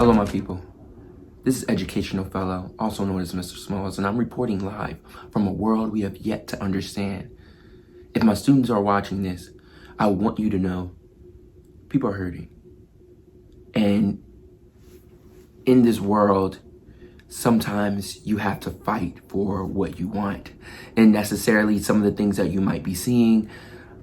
Hello, my people. This is Educational Fellow, also known as Mr. Smalls, and I'm reporting live from a world we have yet to understand. If my students are watching this, I want you to know people are hurting. And in this world, sometimes you have to fight for what you want. And necessarily some of the things that you might be seeing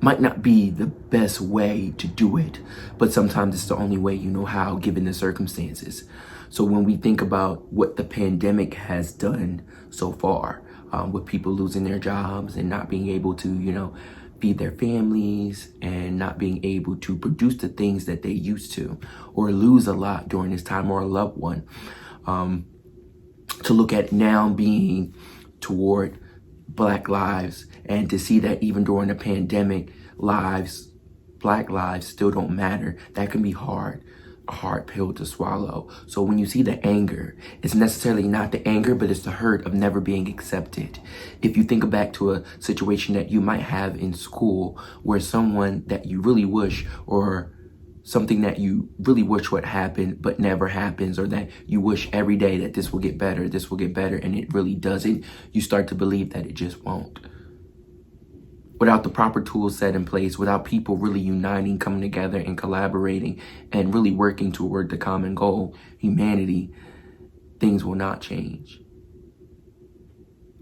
might not be the best way to do it, but sometimes it's the only way you know how, given the circumstances. So when we think about what the pandemic has done so far, with people losing their jobs and not being able to, feed their families and not being able to produce the things that they used to, or lose a lot during this time, or a loved one, to look at now being toward Black lives, and to see that even during the pandemic, Black lives still don't matter. That can be a hard pill to swallow. So when you see the anger, it's necessarily not the anger, but it's the hurt of never being accepted. If you think back to a situation that you might have in school, where someone that you really wish, or something that you really wish would happen but never happens, or that you wish every day that this will get better, and it really doesn't, you start to believe that it just won't. Without the proper tools set in place, without people really uniting, coming together and collaborating and really working toward the common goal, humanity, things will not change.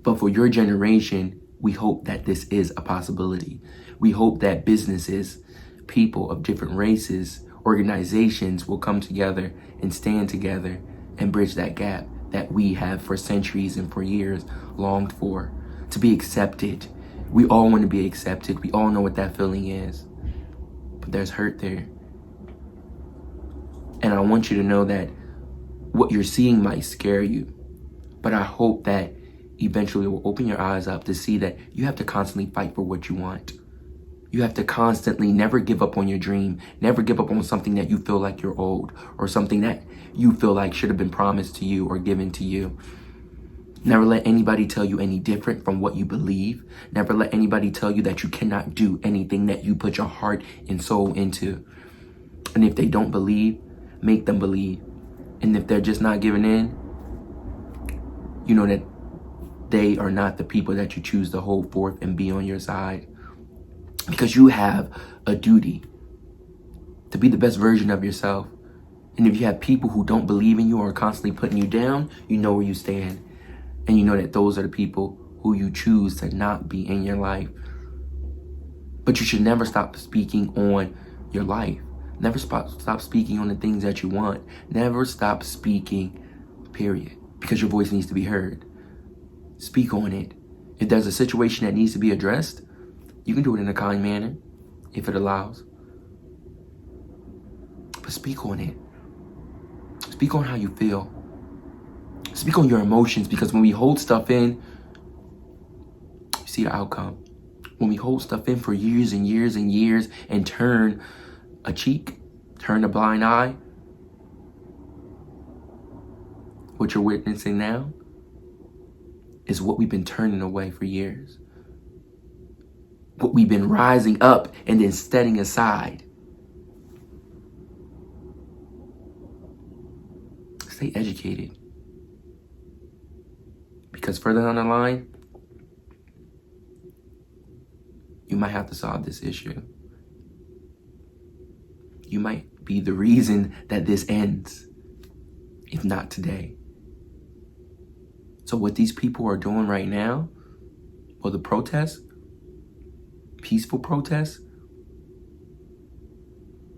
But for your generation, we hope that this is a possibility. We hope that businesses, people of different races, organizations will come together and stand together and bridge that gap that we have for centuries and for years longed for, to be accepted. We all want to be accepted. We all know what that feeling is, but there's hurt there. And I want you to know that what you're seeing might scare you, but I hope that eventually it will open your eyes up to see that you have to constantly fight for what you want. You have to constantly never give up on your dream, never give up on something that you feel like you're owed, or something that you feel like should have been promised to you or given to you. Never let anybody tell you any different from what you believe. Never let anybody tell you that you cannot do anything that you put your heart and soul into. And if they don't believe, make them believe. And if they're just not giving in, you know that they are not the people that you choose to hold forth and be on your side. Because you have a duty to be the best version of yourself. And if you have people who don't believe in you or are constantly putting you down, you know where you stand. And you know that those are the people who you choose to not be in your life. But you should never stop speaking on your life. Never stop speaking on the things that you want. Never stop speaking, period. Because your voice needs to be heard. Speak on it. If there's a situation that needs to be addressed, you can do it in a kind manner, if it allows. But speak on it. Speak on how you feel. Speak on your emotions, because when we hold stuff in, you see the outcome. When we hold stuff in for years and years and years and turn a cheek, turn a blind eye, what you're witnessing now is what we've been turning away for years. What we've been rising up and then setting aside. Stay educated. Because further down the line, you might have to solve this issue. You might be the reason that this ends, if not today. So what these people are doing right now, well, the protests, peaceful protests,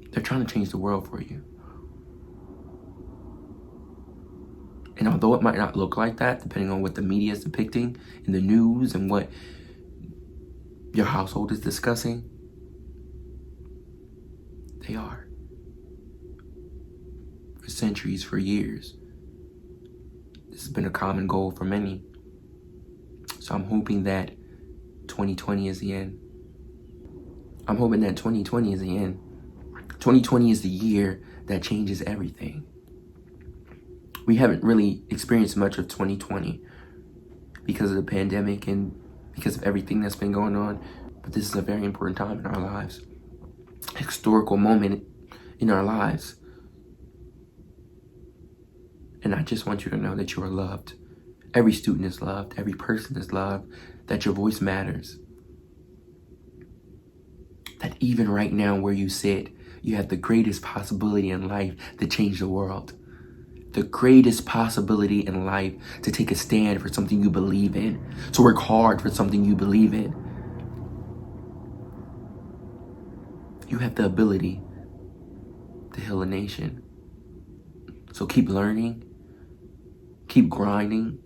they're trying to change the world for you. And although it might not look like that, depending on what the media is depicting in the news and what your household is discussing, they are. For centuries, for years, this has been a common goal for many. So I'm hoping that 2020 is the end. I'm hoping that 2020 is the end. 2020 is the year that changes everything. We haven't really experienced much of 2020 because of the pandemic and because of everything that's been going on. But this is a very important time in our lives. Historical moment in our lives. And I just want you to know that you are loved. Every student is loved. Every person is loved. That your voice matters. That even right now where you sit, you have the greatest possibility in life to change the world. The greatest possibility in life to take a stand for something you believe in. To work hard for something you believe in. You have the ability to heal a nation. So keep learning. Keep grinding.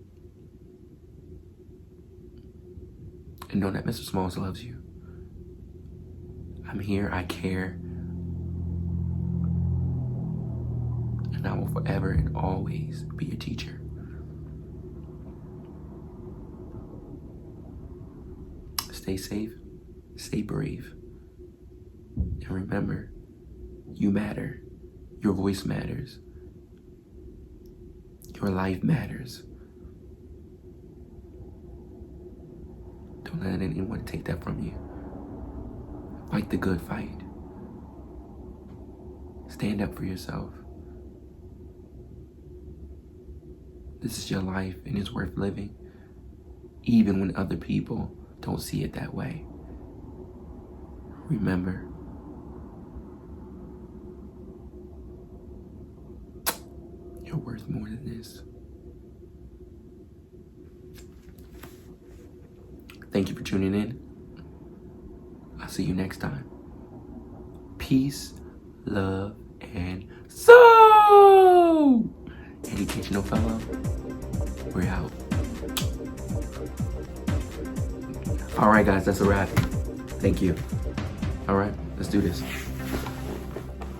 And know that Mr. Smalls loves you. I'm here, I care. And I will forever and always be your teacher. Stay safe, stay brave. And remember, you matter. Your voice matters. Your life matters. Don't let anyone take that from you. Fight the good fight. Stand up for yourself. This is your life and it's worth living, even when other people don't see it that way. Remember, you're worth more than this. Thank you for tuning in. I'll see you next time. Peace, love, and soul! Educational fellow, we're out. All right, guys, that's a wrap. Thank you. All right, let's do this.